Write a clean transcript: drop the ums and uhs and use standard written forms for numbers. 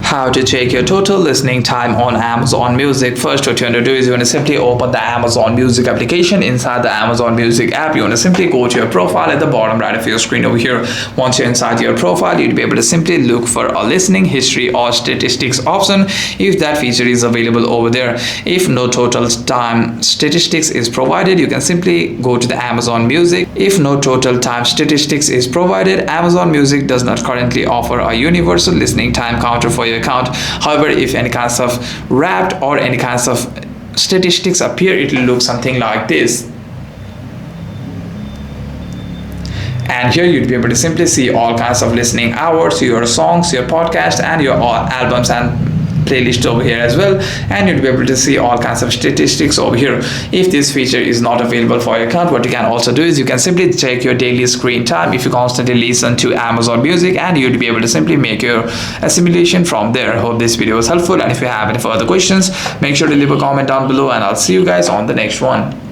How to check your total listening time on Amazon Music. First, what you want to do is you want to simply open the Amazon Music application. Inside the Amazon Music app, you want to simply go to your profile at the bottom right of your screen over here. Once you're inside your profile, you'll be able to simply look for a listening history or statistics option if that feature is available over there. If no total time statistics is provided, you can simply go to the Amazon Music. If no total time statistics is provided, Amazon Music does not currently offer a universal listening time counter for your account. However, if any kinds of wrapped or any kinds of statistics appear, it will look something like this. And here you'd be able to simply see all kinds of listening hours, your songs, your podcast, and your albums and playlist over here as well. And you'll be able to see all kinds of statistics over here. If this feature is not available for your account, what you can also do is you can simply check your daily screen time if you constantly listen to Amazon Music, and you'll be able to simply make your assimilation from there. I hope this video was helpful, and if you have any further questions, make sure to leave a comment down below, and I'll see you guys on the next one.